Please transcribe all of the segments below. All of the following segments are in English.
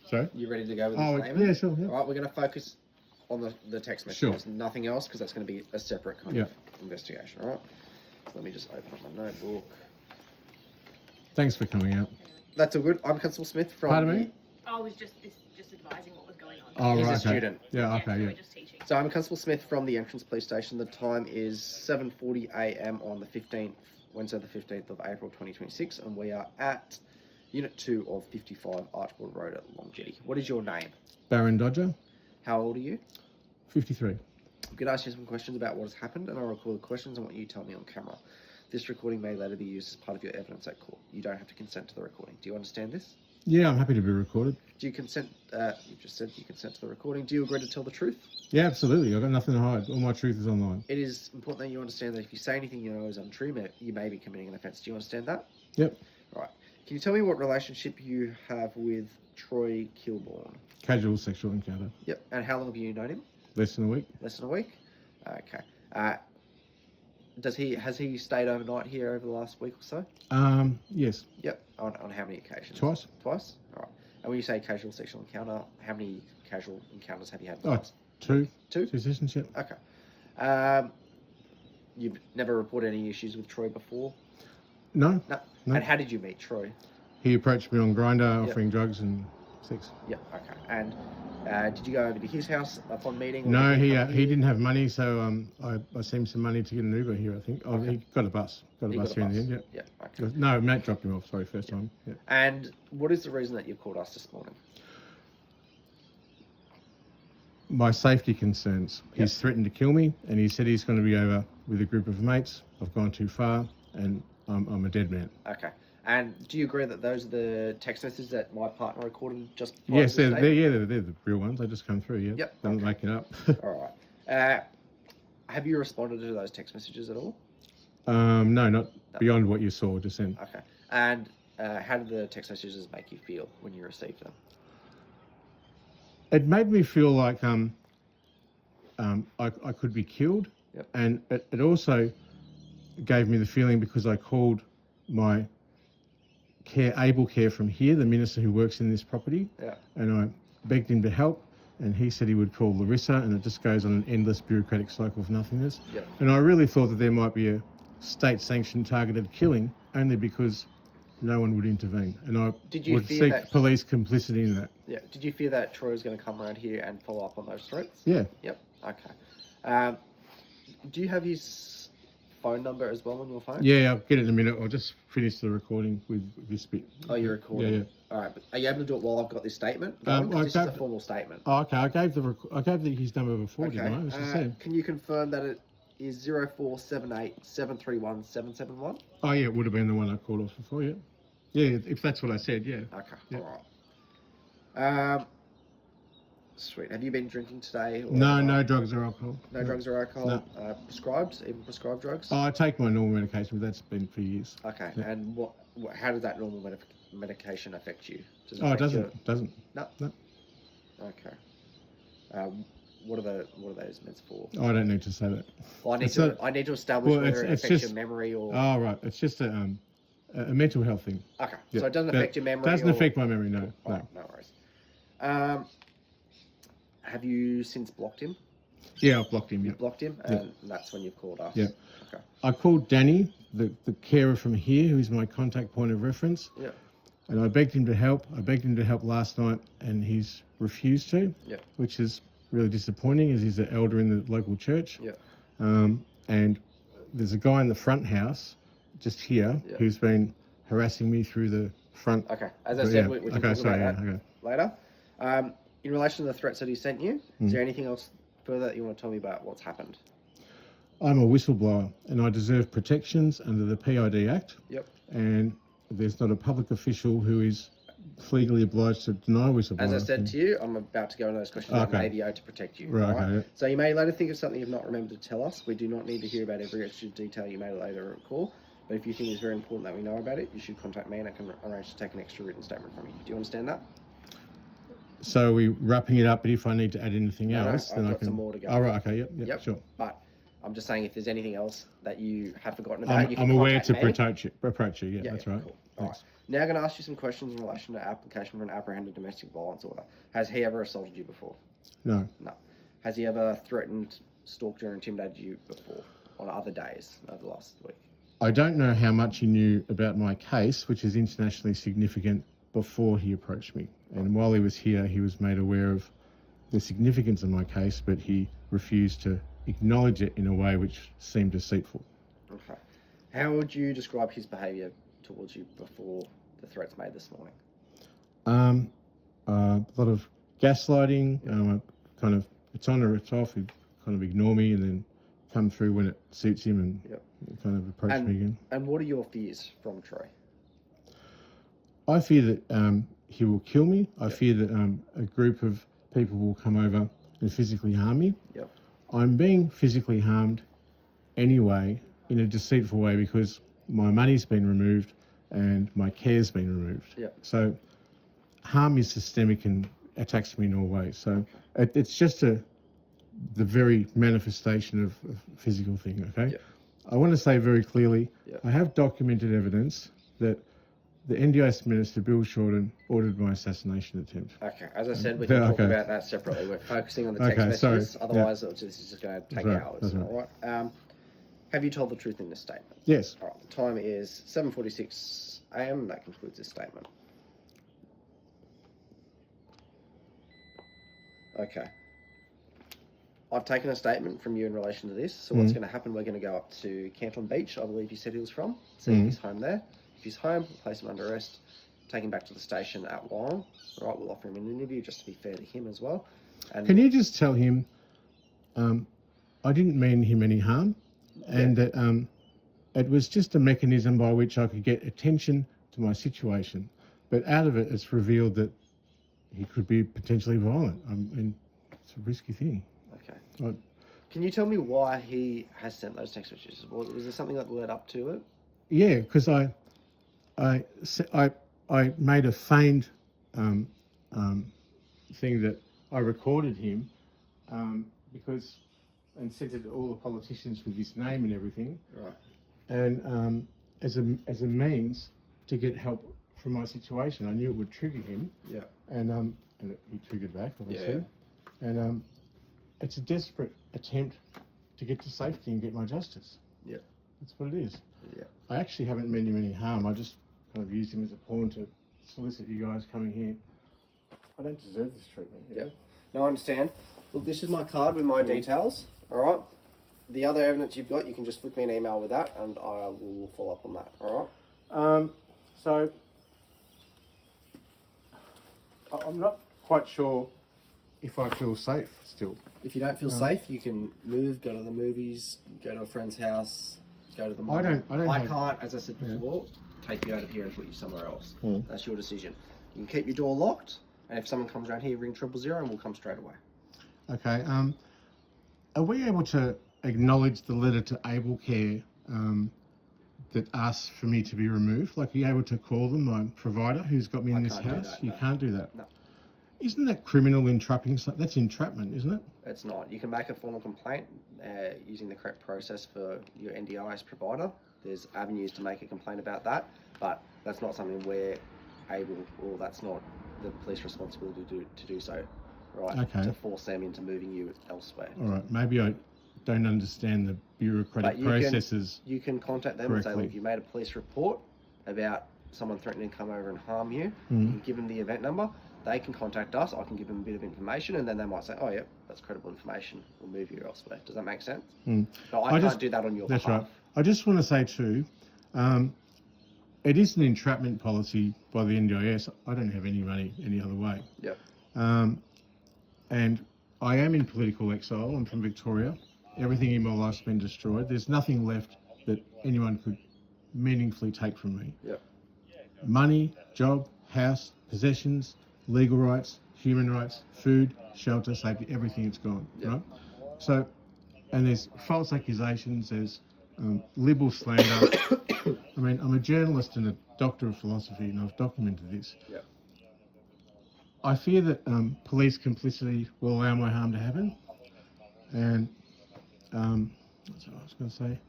Sorry? You ready to go with the Oh, statement? yeah, sure. Yeah. All right, we're going to focus on the text messages. Sure. Nothing else, because that's going to be a separate kind of investigation. All right. So let me just open up my notebook. Thanks for coming out. That's all good. I'm Constable Smith from. Pardon me? I was just advising what was going on. Oh, He's right. a Okay. student. Yeah, So okay, yeah. we're just teaching. So I'm Constable Smith from the Entrance Police Station. The time is 7:40 a.m. on the 15th, Wednesday the 15th of April 2026, and we are at Unit 2 of 55 Archbold Road at Long Jetty. What is your name? Baron Dodger, How old are you? 53. I'm going to ask you some questions about what has happened, and I'll record the questions and what you tell me on camera. This recording may later be used as part of your evidence at court. You don't have to consent to the recording. Do you understand this? Yeah, I'm happy to be recorded. Do you consent? You just said you consent to the recording. Do you agree to tell the truth? Yeah, absolutely. I've got nothing to hide. All my truth is online. It is important that you understand that if you say anything you know is untrue, you may be committing an offence. Do you understand that? Yep. All right. Can you tell me what relationship you have with Troy Kilbourne? Casual sexual encounter. Yep. And how long have you known him? Less than a week. Less than a week? Okay. Has he stayed overnight here over the last week or so? Yes. Yep. On how many occasions? Twice. Twice? All right. And when you say casual sexual encounter, how many casual encounters have you had? Oh, two. Two? Two sessions, yep. Okay. You've never reported any issues with Troy before? No. No. No. And how did you meet Troy? He approached me on Grindr, offering drugs and sex. Yep. Okay. And did you go over to his house upon meeting? Or No, did he come here? didn't have money, so I sent him some money to get an Uber here, I think. Oh, Okay. he got a bus. Got a He bus got here a in the bus. end, yeah. Yeah. Okay. No, mate dropped him off, sorry, first time. Yeah. And what is the reason that you've called us this morning? My safety concerns. Yep. He's threatened to kill me, and he said he's going to be over with a group of mates. I've gone too far, and I'm a dead man. Okay. And do you agree that those are the text messages that my partner recorded just before? Yes, they're the real ones. They just come through, yeah. Yep, Don't okay. make it up. All right. Have you responded to those text messages at all? No, not beyond what you saw just then. Okay. And how did the text messages make you feel when you received them? It made me feel like I could be killed. Yep. And it also gave me the feeling, because I called my able care from here, the minister who works in this property, and I begged him to help, and he said he would call Larissa, and it just goes on an endless bureaucratic cycle of nothingness. Yep. And I really thought that there might be a state-sanctioned targeted killing, only because no one would intervene, and I would seek police complicity in that. Yeah. Did you fear that Troy was going to come around here and follow up on those threats? Yeah. Yep. Okay. Do you have his phone number as well on your phone? Yeah, I'll get it in a minute. I'll just finish the recording with this bit. Oh, you're recording? Yeah. All right. But are you able to do it while I've got this statement? This is a formal statement. Oh, okay. I gave his number before, Okay. didn't I? It was the same. Can you confirm that it is 0478 731 771? Oh, yeah, it would have been the one I called off before, yeah. Yeah, if that's what I said, yeah. Okay, Yeah. all right. Sweet. Have you been drinking today? Or No drugs or alcohol. No drugs or alcohol? No. Prescribed? Even prescribed drugs? Oh, I take my normal medication, but that's been for years. Okay, Yeah. and how does that normal medication affect you? Does It affect doesn't. No? No. Okay. What are those meds for? Oh, I don't need to say that. Well, I need to establish whether it affects your memory or... Oh, right. It's just a mental health thing. Okay, Yeah. so it doesn't affect your memory? Doesn't affect my memory, no. Oh, No. no worries. Have you since blocked him? Yeah, I've blocked him, yeah. You've blocked him, and that's when you've called us? Yeah. Okay. I called Danny, the carer from here, who is my contact point of reference. Yeah. And I begged him to help. I begged him to help last night, and he's refused to, which is really disappointing, as he's an elder in the local church. Yeah. And there's a guy in the front house, just here, who's been harassing me through the front. Okay. As I said, we can talk about that okay. later. In relation to the threats that he sent you, is there anything else further that you want to tell me about what's happened? I'm a whistleblower, and I deserve protections under the PID Act. Yep. And there's not a public official who is legally obliged to deny whistleblower. As I said to you, I'm about to go into those questions about AVO to protect you. Right, okay. So you may later think of something you've not remembered to tell us. We do not need to hear about every extra detail you may later recall. But if you think it's very important that we know about it, you should contact me and I can arrange to take an extra written statement from you. Do you understand that? So we're wrapping it up, but if I need to add anything else, then I've I got can... some more to go. Oh, right, okay, yep, sure. But I'm just saying if there's anything else that you have forgotten about, you can I'm aware contact to me. approach you. Yeah, that's right. Cool. All right. Thanks. Now I'm going to ask you some questions in relation to application for an apprehended domestic violence order. Has he ever assaulted you before? No. No. Has he ever threatened, stalked you, or intimidated you before on other days over the last week? I don't know how much he knew about my case, which is internationally significant, before he approached me. And while he was here, he was made aware of the significance of my case, but he refused to acknowledge it in a way which seemed deceitful. Okay. How would you describe his behaviour towards you before the threats made this morning? A lot of gaslighting, kind of, it's on or it's off. He'd kind of ignore me and then come through when it suits him and kind of approach me again. And what are your fears from Troy? I fear that he will kill me. I fear that a group of people will come over and physically harm me. Yep. I'm being physically harmed anyway in a deceitful way because my money's been removed and my care's been removed. Yep. So harm is systemic and attacks me in all ways. So it's just the very manifestation of a physical thing, okay? Yep. I want to say very clearly, Yep. I have documented evidence that the NDIS Minister, Bill Shorten, ordered my assassination attempt. Okay, as I said, we can talk about that separately. We're focusing on the text messages, sorry. otherwise this is just going to take hours. That's right. All right. Have you told the truth in this statement? Yes. All right, the time is 7:46 a.m. That concludes this statement. Okay. I've taken a statement from you in relation to this. So what's going to happen, we're going to go up to Canton Beach, I believe you said he was from, see if he's home there. If he's home, we'll place him under arrest, take him back to the station at Warren. All right, we'll offer him an interview just to be fair to him as well. And can you just tell him I didn't mean him any harm and that it was just a mechanism by which I could get attention to my situation. But out of it, it's revealed that he could be potentially violent. I mean, it's a risky thing. Okay. Can you tell me why he has sent those text messages? Was there something that led up to it? Yeah, because I made a feigned thing that I recorded him because and sent it to all the politicians with his name and everything. Right. And as a means to get help from my situation, I knew it would trigger him. Yeah. And he triggered back, obviously. Yeah. And it's a desperate attempt to get to safety and get my justice. Yeah. That's what it is. Yeah. I actually haven't meant him any harm. I just kind of used him as a pawn to solicit you guys coming here. I don't deserve this treatment. Yeah. No, I understand. Look, this is my card with my details. All right. The other evidence you've got, you can just flick me an email with that, and I will follow up on that. All right. So I'm not quite sure if I feel safe still. If you don't feel safe, you can move, go to the movies, go to a friend's house, go to the mall. I can't, as I said before, take you out of here and put you somewhere else. That's your decision. You can keep your door locked, and if someone comes around here, ring 000 and we'll come straight away. Okay. Are we able to acknowledge the letter to Able Care that asks for me to be removed? Like, are you able to call them, my provider who's got me in this house? You can't do that. No. Isn't that criminal entrapping? That's entrapment, isn't it? It's not. You can make a formal complaint using the correct process for your NDIS provider. There's avenues to make a complaint about that, but that's not something we're able, or that's not the police responsibility to do so, right? Okay. To force them into moving you elsewhere. All right. Maybe I don't understand the bureaucratic processes. You can contact them correctly. and say, look, you made a police report about someone threatening to come over and harm you. You can give them the event number. They can contact us. I can give them a bit of information, and then they might say, "Oh, yeah, that's credible information. We'll move you elsewhere." Does that make sense? No, I can't do that on your behalf. That's right. I just want to say too, it is an entrapment policy by the NDIS. I don't have any money any other way. Yep. And I am in political exile. I'm from Victoria. Everything in my life's been destroyed. There's nothing left that anyone could meaningfully take from me. Yep. Money, job, house, possessions, legal rights, human rights, food, shelter, safety, everything is gone, right? So, and there's false accusations, there's liberal slander. I mean, I'm a journalist and a doctor of philosophy, and I've documented this. Yep. I fear that police complicity will allow my harm to happen, and That's what I was going to say.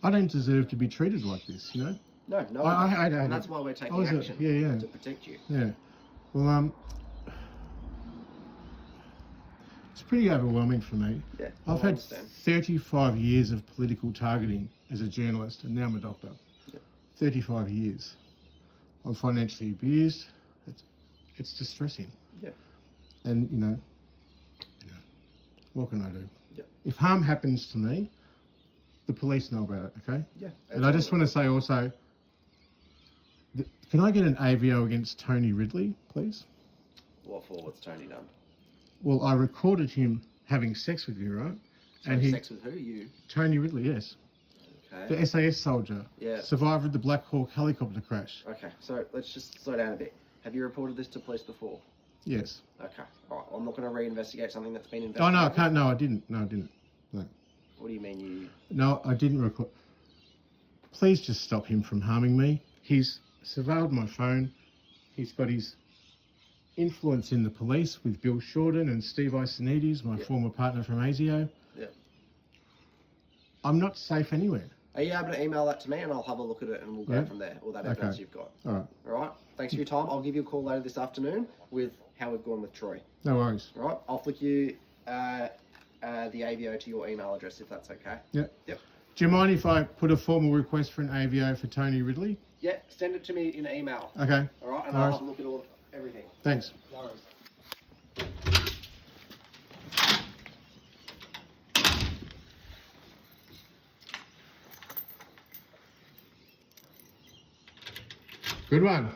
I don't deserve to be treated like this, you know. No, I and that's why we're taking action. To protect you. Yeah. Well, it's pretty overwhelming for me. Yeah, I've had 35 years of political targeting as a journalist, and now I'm a doctor. Yeah. 35 years. I'm financially abused. It's distressing. Yeah. And you know, what can I do? Yeah. If harm happens to me, the police know about it. Okay. Yeah. And I just want to say also, can I get an AVO against Tony Ridley, please? What for? What's Tony done? Well, I recorded him having sex with you, right? Sex with who? You? Tony Ridley, yes. Okay. The SAS soldier. Yeah. Survivor of the Black Hawk helicopter crash. Okay, so let's just slow down a bit. Have you reported this to police before? Yes. Okay. All right. I'm not going to reinvestigate something that's been Oh, investigated. no, I can't. No, I didn't. No, I didn't. No. What do you mean you... No, I didn't record. Please just stop him from harming me. He's surveilled my phone. He's got his influence in the police with Bill Shorten and Steve Isonides, my former partner from ASIO. Yeah. I'm not safe anywhere. Are you able to email that to me and I'll have a look at it and we'll go from there, all that evidence you've got. All right. All right? Thanks for your time. I'll give you a call later this afternoon with how we've gone with Troy. No worries. All right? I'll flick you the AVO to your email address if that's okay. Yep. Yep. Do you mind if I put a formal request for an AVO for Tony Ridley? Yeah, send it to me in an email. Okay. All right? And All I'll right. have a look at everything. Thanks. No worries. Good one.